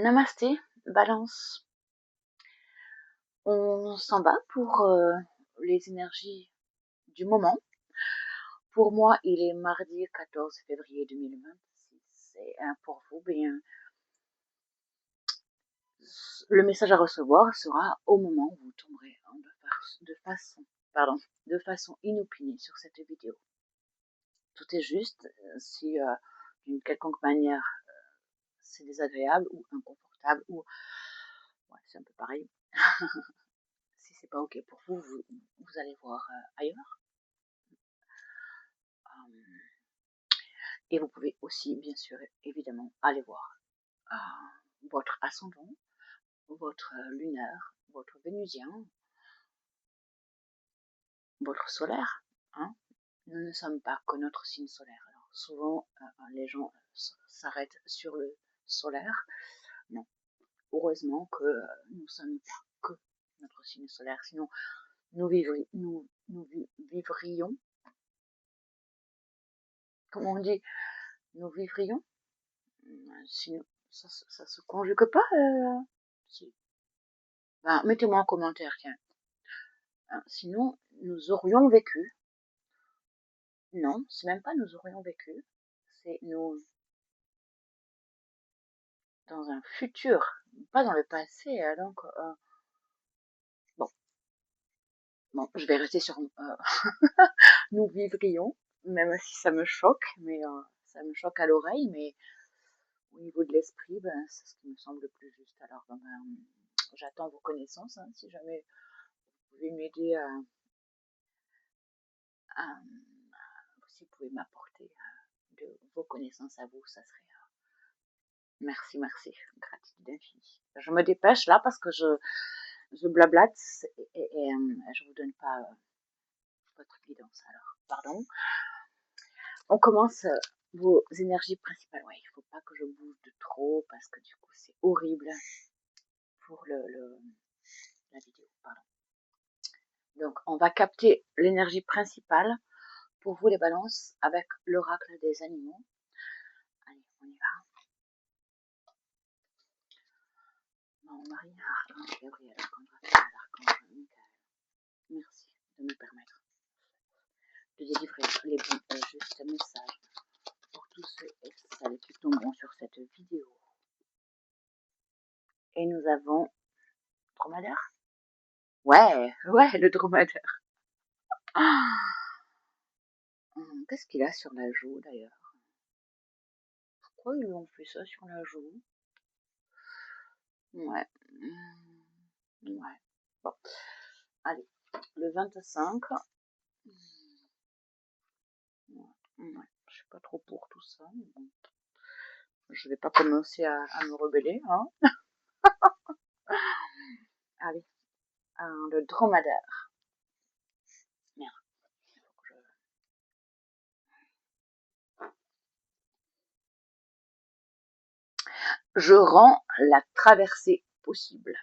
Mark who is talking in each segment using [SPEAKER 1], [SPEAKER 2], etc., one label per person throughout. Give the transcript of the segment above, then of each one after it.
[SPEAKER 1] Namasté, Balance. On s'en va pour les énergies du moment. Pour moi, il est mardi 14 février 2026. Et pour vous, bien, le message à recevoir sera au moment où vous tomberez de façon inopinée sur cette vidéo. Tout est juste. Si d'une quelconque manière c'est désagréable ou inconfortable ou ouais, c'est un peu pareil. Si c'est pas ok pour vous, vous allez voir ailleurs. Et vous pouvez aussi, bien sûr, évidemment, aller voir votre ascendant, votre lunaire, votre vénusien, votre solaire. Hein. Nous ne sommes pas que notre signe solaire. Alors, souvent, les gens s'arrêtent sur le solaire. Non. Heureusement que nous ne sommes pas que notre signe solaire. Sinon, nous vivrions, comment on dit, nous vivrions, sinon, ça se conjugue pas, si. Ben, mettez-moi en commentaire, tiens. Sinon, nous aurions vécu. Non, c'est même pas nous aurions vécu. C'est nous dans un futur, pas dans le passé. Donc, bon, je vais rester sur nous vivrions, même si ça me choque, mais ça me choque à l'oreille, mais au niveau de l'esprit, ben, c'est ce qui me semble le plus juste. Alors, ben, j'attends vos connaissances, hein, si jamais vous pouvez m'aider si vous pouvez m'apporter de vos connaissances à vous, ça serait merci, gratitude infinie. Je me dépêche là parce que je blablate et je vous donne pas votre guidance. Alors, pardon. On commence vos énergies principales. Ouais, il faut pas que je bouge de trop parce que du coup c'est horrible pour la vidéo. Pardon. Donc, on va capter l'énergie principale pour vous les balances avec l'oracle des animaux. Allez, on y va. Mon Marie, archange Gabriel, archange Raphaël, archange Michael. Merci de me permettre de délivrer les bons et justes messages pour tous ceux et celles qui tomberont sur cette vidéo. Et nous avons dromadaire. Ouais, le dromadaire. Qu'est-ce qu'il a sur la joue d'ailleurs? Pourquoi ils lui ont fait ça sur la joue? Ouais. Ouais. Bon. Allez, le 25. Ouais. Je suis pas trop pour tout ça. Mais bon. Je vais pas commencer à me rebeller. Hein. Allez, le dromadaire. Merde. Je rends la traversée possible.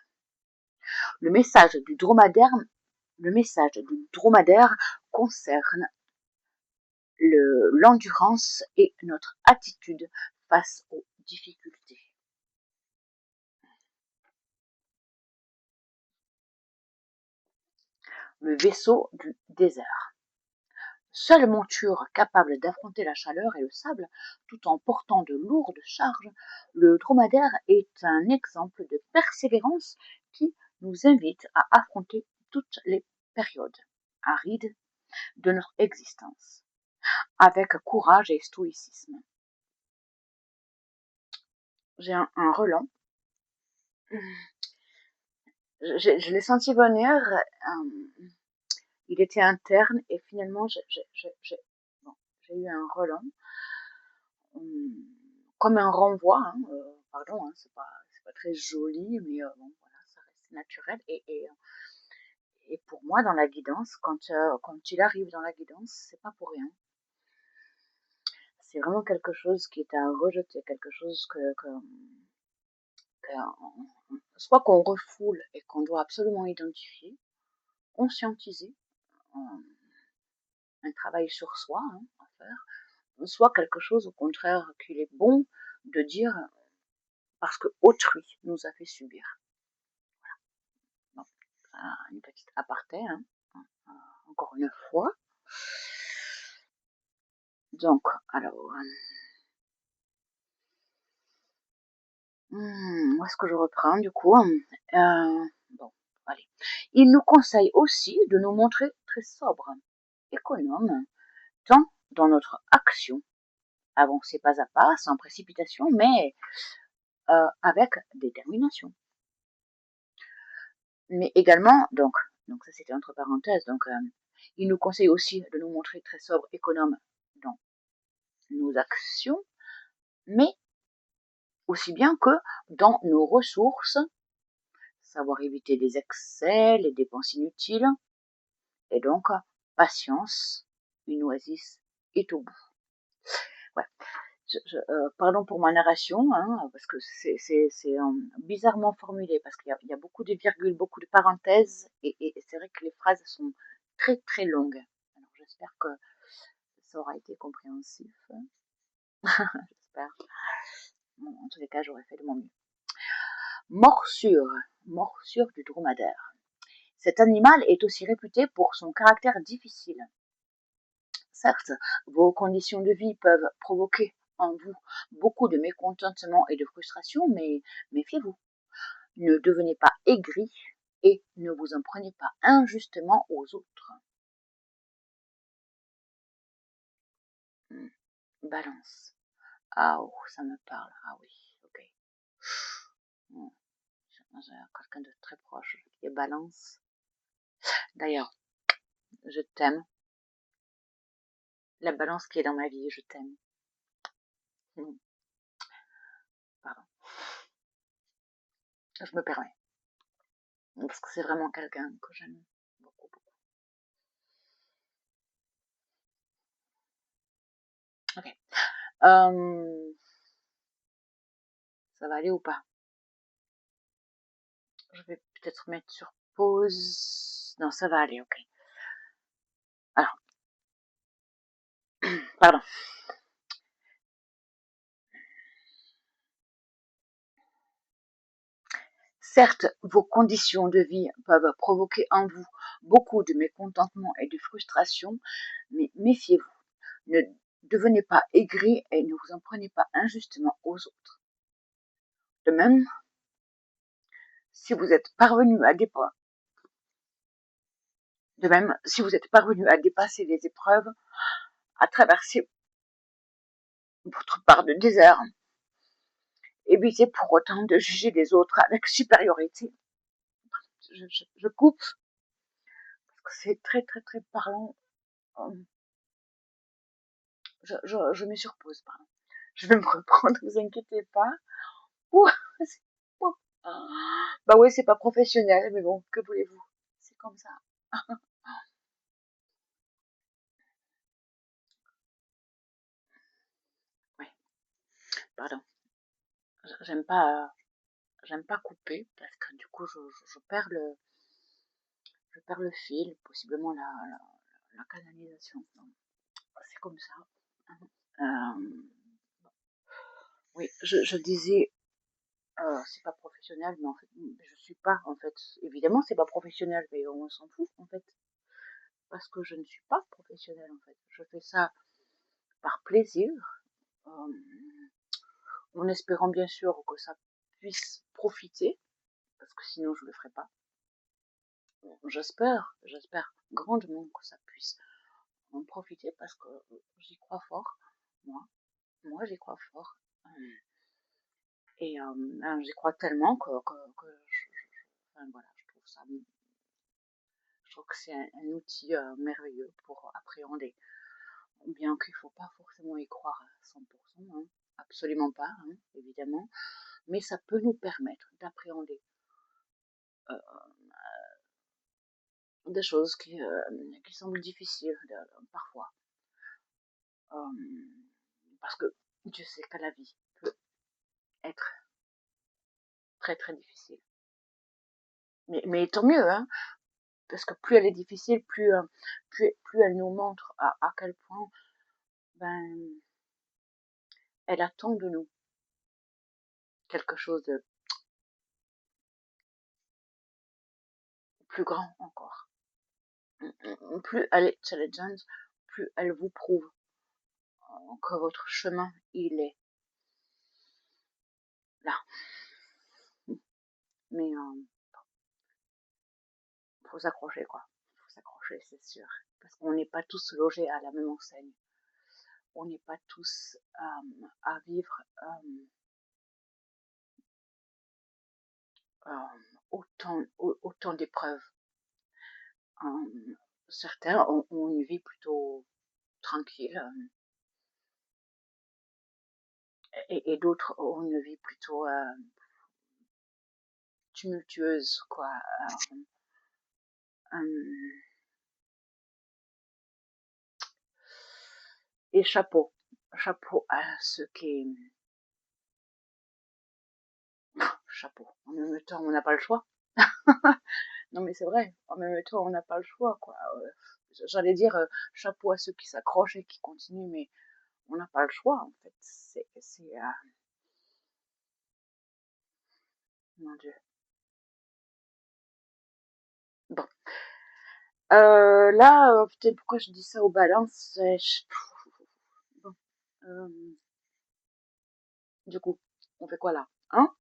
[SPEAKER 1] Le message du dromadaire concerne l'endurance et notre attitude face aux difficultés. Le vaisseau du désert. Seule monture capable d'affronter la chaleur et le sable tout en portant de lourdes charges, le dromadaire est un exemple de persévérance qui nous invite à affronter toutes les périodes arides de notre existence avec courage et stoïcisme. J'ai un relent. Je l'ai senti venir. Il était interne et finalement j'ai eu un relent. Comme un renvoi, hein, pardon, hein, c'est pas très joli, mais bon, voilà, ça reste naturel. Et pour moi, dans la guidance, quand il arrive dans la guidance, c'est pas pour rien. C'est vraiment quelque chose qui est à rejeter, quelque chose que soit qu'on refoule et qu'on doit absolument identifier, conscientiser, un travail sur soi à faire, soit quelque chose au contraire qu'il est bon de dire parce que autrui nous a fait subir. Voilà. Donc, une petite aparté, hein, encore une fois. Donc, alors, où est-ce que je reprends du coup? Bon, allez. Il nous conseille aussi de nous montrer très sobres, économes, tant dans notre action, avancer pas à pas, sans précipitation, mais avec détermination. Mais également, donc ça c'était entre parenthèses, donc il nous conseille aussi de nous montrer très sobres, économes dans nos actions, mais aussi bien que dans nos ressources, savoir éviter les excès, les dépenses inutiles, et donc patience, une oasis est au bout. Ouais. Pardon pour ma narration, hein, parce que c'est bizarrement formulé, parce qu'il y a beaucoup de virgules, beaucoup de parenthèses, et c'est vrai que les phrases sont très très longues. Alors j'espère que ça aura été compréhensif. J'espère. Bon, en tous les cas, j'aurais fait de mon mieux. Morsure, morsure du dromadaire. Cet animal est aussi réputé pour son caractère difficile. Certes, vos conditions de vie peuvent provoquer en vous beaucoup de mécontentement et de frustration, mais méfiez-vous. Ne devenez pas aigri et ne vous en prenez pas injustement aux autres. Balance. Ah, oh, ça me parle. Ah oui, ok. J'ai quelqu'un de très proche qui est balance. D'ailleurs, je t'aime. La balance qui est dans ma vie, je t'aime. Pardon. Je me permets. Parce que c'est vraiment quelqu'un que j'aime beaucoup, beaucoup. Ok. Ça va aller ou pas? Je vais peut-être mettre sur pause. Non, ça va aller, ok. Alors, pardon. Certes, vos conditions de vie peuvent provoquer en vous beaucoup de mécontentement et de frustration, mais méfiez-vous. Ne devenez pas aigri et ne vous en prenez pas injustement aux autres. De même, si vous êtes parvenu à dépasser les épreuves, à traverser votre part de désert, évitez pour autant de juger les autres avec supériorité. Je coupe, parce que c'est très très très parlant. Je me surpose, pardon. Je vais me reprendre, vous inquiétez pas. Ouh, ouh. Bah oui, c'est pas professionnel, mais bon, que voulez-vous? C'est comme ça. Oui, pardon. J'aime pas, j'aime pas couper parce que du coup, je perds le fil, possiblement la canalisation. C'est comme ça. Euh, oui, je disais, c'est pas professionnel, mais en fait, je suis pas, en fait, évidemment, c'est pas professionnel, mais on s'en fout, en fait, parce que je ne suis pas professionnelle, en fait. Je fais ça par plaisir, euh, en espérant bien sûr que ça puisse profiter, parce que sinon je le ferai pas. J'espère grandement que ça puisse en profiter parce que j'y crois fort, moi, j'y crois fort. Et j'y crois tellement que enfin, voilà, je trouve que c'est un outil merveilleux pour appréhender. Bien qu'il ne faut pas forcément y croire à 100%, hein, absolument pas, hein, évidemment, mais ça peut nous permettre d'appréhender euh, des choses qui semblent difficiles parfois. Parce que Dieu sait que la vie peut être très très difficile. Mais tant mieux, hein, parce que plus elle est difficile, plus elle nous montre à quel point ben, elle attend de nous. quelque chose de plus grand encore. Plus elle est challengeante, plus elle vous prouve que votre chemin, il est là. Mais faut s'accrocher, quoi. Faut s'accrocher, c'est sûr. Parce qu'on n'est pas tous logés à la même enseigne. On n'est pas tous à vivre autant d'épreuves. Certains ont une vie plutôt tranquille et d'autres ont une vie plutôt tumultueuse, quoi. Et chapeau à ceux qui... Chapeau. En même temps, on n'a pas le choix. Non, mais c'est vrai. En même temps, on n'a pas le choix, quoi. J'allais dire chapeau à ceux qui s'accrochent et qui continuent, mais on n'a pas le choix, en fait. Mon Dieu. Bon. Là, peut-être pourquoi je dis ça aux balances. Bon. Du coup, on fait quoi là, hein?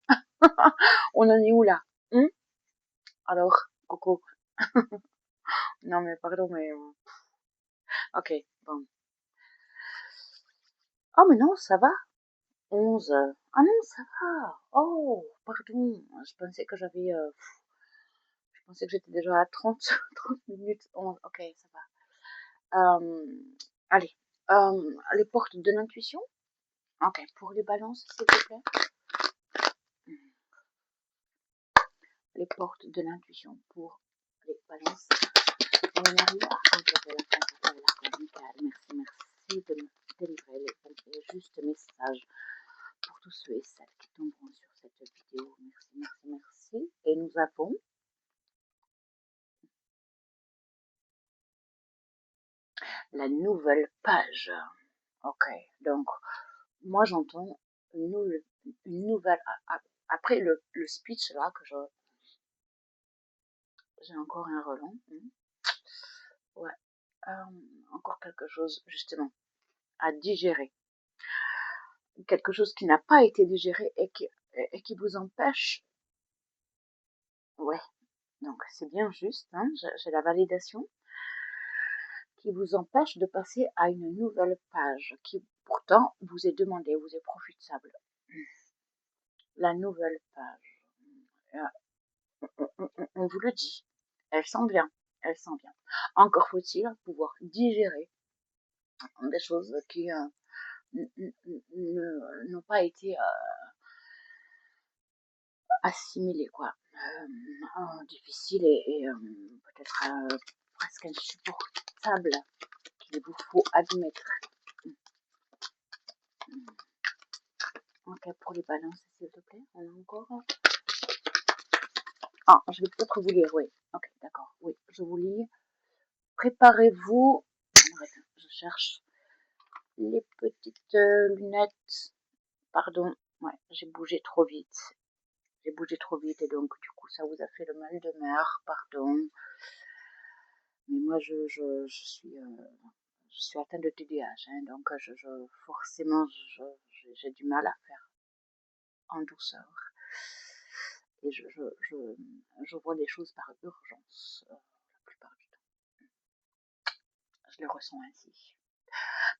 [SPEAKER 1] On en est où là, hein? Alors, Coco. Non mais pardon, mais ok, bon. Oh mais non, ça va. 11. Ah non, ça va. Oh, pardon. Je pensais que j'étais déjà à 30, 30 minutes. 11. Ok, ça va. Allez. Les portes de l'intuition. Ok, pour les balances, s'il te plaît. Les portes de l'intuition pour les balances. On arrive à encadrer la face à l'arc amical. Merci de me délivrer les justes messages pour tous ceux et celles qui tomberont sur cette vidéo. Merci. Et nous avons la nouvelle page. Ok, donc moi j'entends une nouvelle. Après le speech là que j'ai encore un relent. Ouais, encore quelque chose justement à digérer. Quelque chose qui n'a pas été digéré et qui vous empêche. Ouais, donc c'est bien juste, hein, j'ai la validation qui vous empêche de passer à une nouvelle page qui pourtant vous est demandée, vous est profitable. La nouvelle page, on vous le dit, elle sent bien, elle sent bien. Encore faut-il pouvoir digérer des choses qui n'ont pas été assimilées, quoi. Difficile et peut-être presque insupportable qu'il vous faut admettre. Ok, pour les balances, s'il te plaît, on a encore. Ah, je vais peut-être vous lire, oui. Ok, d'accord, oui, je vous lis. Préparez-vous. Je cherche les petites lunettes. Pardon, ouais, j'ai bougé trop vite. J'ai bougé trop vite et donc du coup ça vous a fait le mal de mer, pardon. Mais moi je suis atteinte de TDAH, hein, donc forcément j'ai du mal à faire en douceur. Et je vois les choses par urgence la plupart du temps. Je les ressens ainsi.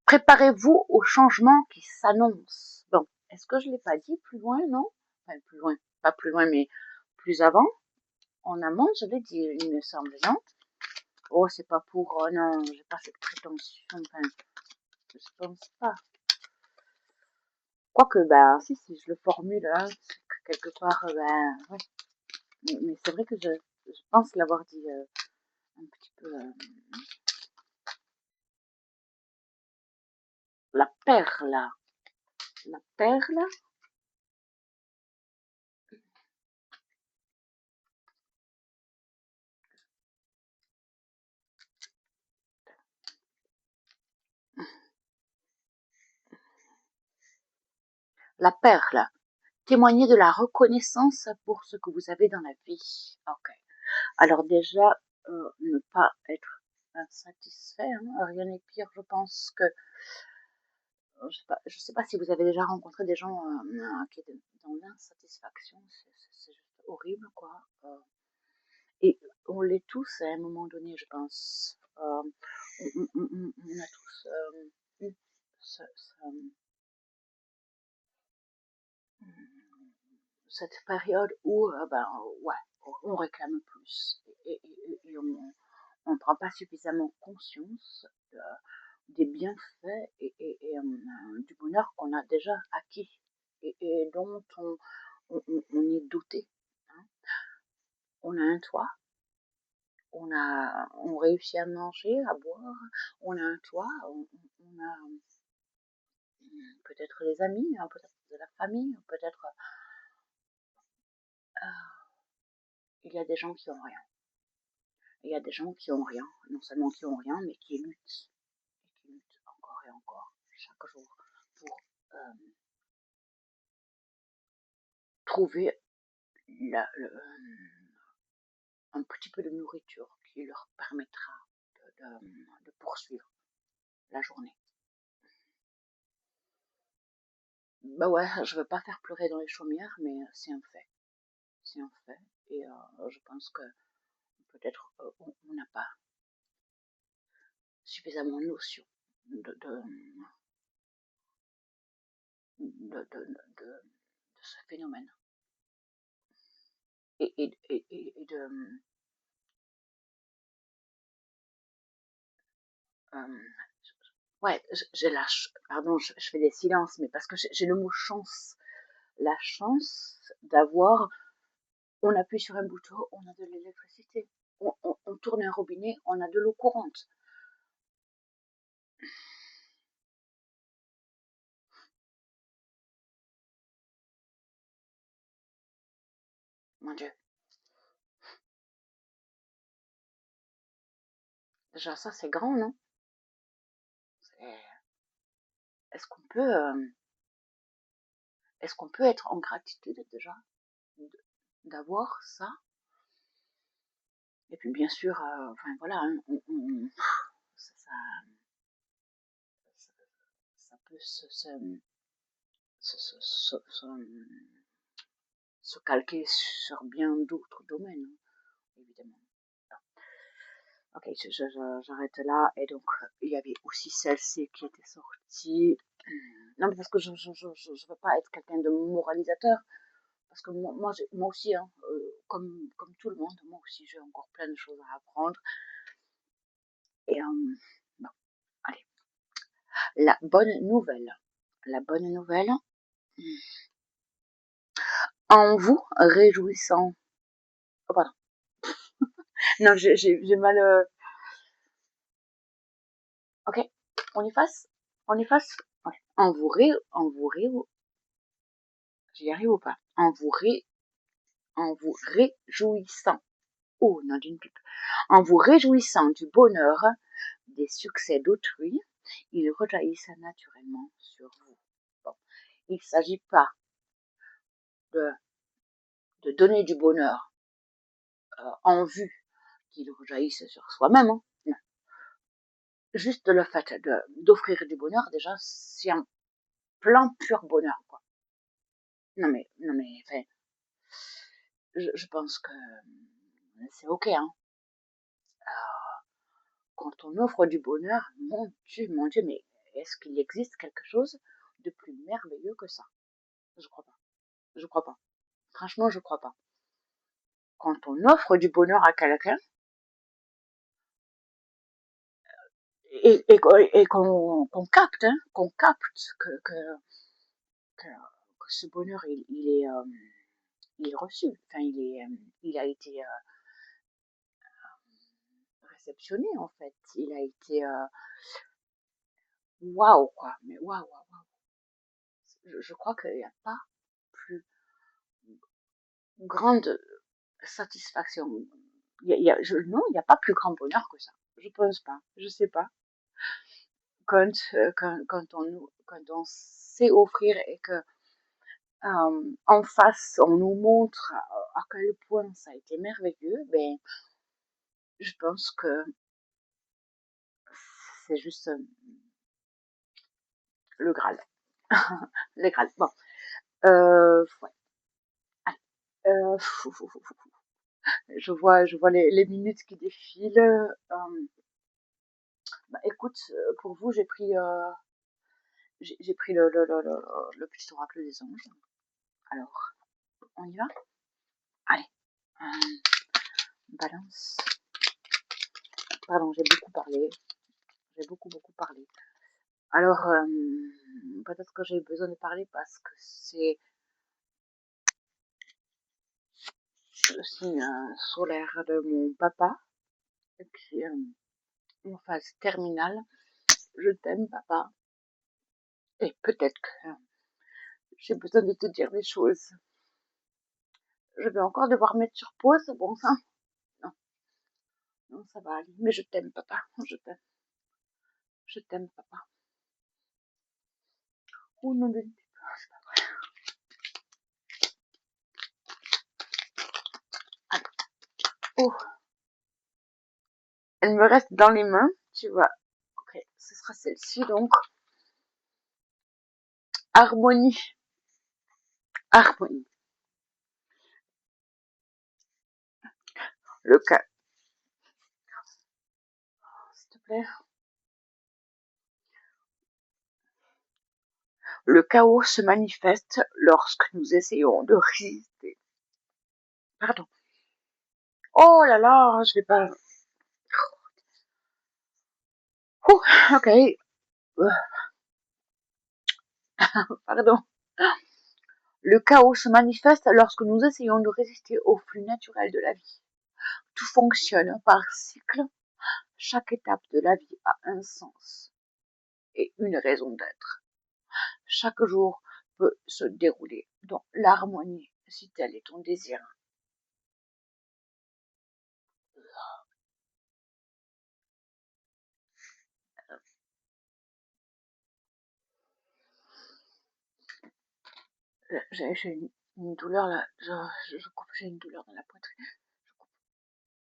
[SPEAKER 1] Préparez-vous au changement qui s'annonce. Bon, est-ce que je ne l'ai pas dit plus loin, non? Enfin, plus loin, pas plus loin, mais plus avant. En amont, je l'ai dit, il me semble, non? Oh, c'est pas pour... non, j'ai pas cette prétention. Enfin, je pense pas. Quoique, ben, si je le formule, hein, quelque part, ben, ouais. Mais c'est vrai que je pense l'avoir dit un petit peu... la perle. La perle. La perle. témoigner de la reconnaissance pour ce que vous avez dans la vie. Ok. Alors déjà, ne pas être insatisfait, hein, rien n'est pire, je pense que je sais pas si vous avez déjà rencontré des gens qui étaient dans l'insatisfaction, c'est juste horrible, quoi. Et on l'est tous à un moment donné, je pense. On a tous eu cette période où, ben, ouais, on réclame plus et on ne prend pas suffisamment conscience des bienfaits du bonheur qu'on a déjà acquis et dont on est doté, hein. On a un toit, on réussit à manger, à boire, on a un toit, on a peut-être des amis, hein, peut-être de la famille, peut-être il y a des gens qui ont rien. Il y a des gens qui ont rien, non seulement qui ont rien, mais et qui luttent encore et encore, chaque jour, pour euh, trouver un petit peu de nourriture qui leur permettra de poursuivre la journée. Bah ouais, je veux pas faire pleurer dans les chaumières, mais c'est un fait. C'est un fait. Et je pense que peut-être on n'a pas suffisamment de notion de, de, de ce phénomène. Et de... ouais, j'ai la... Pardon, je fais des silences, mais parce que j'ai le mot chance. La chance d'avoir... On appuie sur un bouton, on a de l'électricité. On tourne un robinet, on a de l'eau courante. Mon Dieu. Déjà, ça, c'est grand, non? Est-ce qu'on peut, est-ce qu'on peut être en gratitude déjà d'avoir ça? Et puis, bien sûr, enfin voilà, hein, ça, ça peut se calquer sur bien d'autres domaines, hein, évidemment. Ok, j'arrête là. Et donc, il y avait aussi celle-ci qui était sortie. Non, mais parce que je ne veux pas être quelqu'un de moralisateur. Parce que moi aussi, hein, comme tout le monde, moi aussi, j'ai encore plein de choses à apprendre. Et bon, allez. La bonne nouvelle. La bonne nouvelle, en vous réjouissant. Oh, pardon. Non, j'ai mal. Ok, on efface. On efface. Ouais. En vous j'y arrive ou pas? En vous réjouissant. Oh, non d'une pipe. En vous réjouissant du bonheur des succès d'autrui, ils rejaillissent naturellement sur vous. Bon. Il ne s'agit pas de, de donner du bonheur en vue qu'il rejaillisse sur soi-même. Hein. Non. Juste le fait d'offrir du bonheur, déjà, c'est un plein pur bonheur. Quoi. Non mais, enfin, je pense que c'est ok. Hein. Quand on offre du bonheur, mon Dieu, mais est-ce qu'il existe quelque chose de plus merveilleux que ça? Je crois pas. Je crois pas. Franchement, je crois pas. Quand on offre du bonheur à quelqu'un et qu'on capte que ce bonheur il est reçu, enfin il a été réceptionné en fait, il a été waouh quoi, mais waouh waouh waouh. Je crois qu'il n'y a pas plus grande satisfaction. Non, il n'y a pas plus grand bonheur que ça. Je pense pas. Je sais pas. Quand on sait offrir et que en face, on nous montre à quel point ça a été merveilleux, ben, je pense que c'est juste le Graal. Le Graal. Bon. Ouais. Allez. Fou, fou, fou, fou. Je vois les minutes qui défilent. Bah, écoute, pour vous, j'ai pris le petit oracle des anges. Alors, on y va? Allez. Balance. Pardon, j'ai beaucoup parlé. J'ai beaucoup parlé. Alors, peut-être que j'ai besoin de parler parce que c'est le signe solaire de mon papa, qui est en phase terminale. Je t'aime, papa. Et peut-être que j'ai besoin de te dire des choses. Je vais encore devoir mettre sur pause, bon sang. Non, non, ça va aller. Mais je t'aime, papa. Je t'aime. Je t'aime, papa. Oh non, c'est pas vrai. Allez. Oh, elle me reste dans les mains, tu vois. Ok, ce sera celle-ci donc. Harmonie. Harmonie. Le cas, s'il te plaît. Le chaos se manifeste lorsque nous essayons de résister. Pardon. Oh là là, je vais pas. Ouh, ok. Pardon. Le chaos se manifeste lorsque nous essayons de résister au flux naturel de la vie. Tout fonctionne par cycle. Chaque étape de la vie a un sens et une raison d'être. Chaque jour peut se dérouler dans l'harmonie si tel est ton désir. J'ai une douleur là, j'ai une douleur dans la poitrine.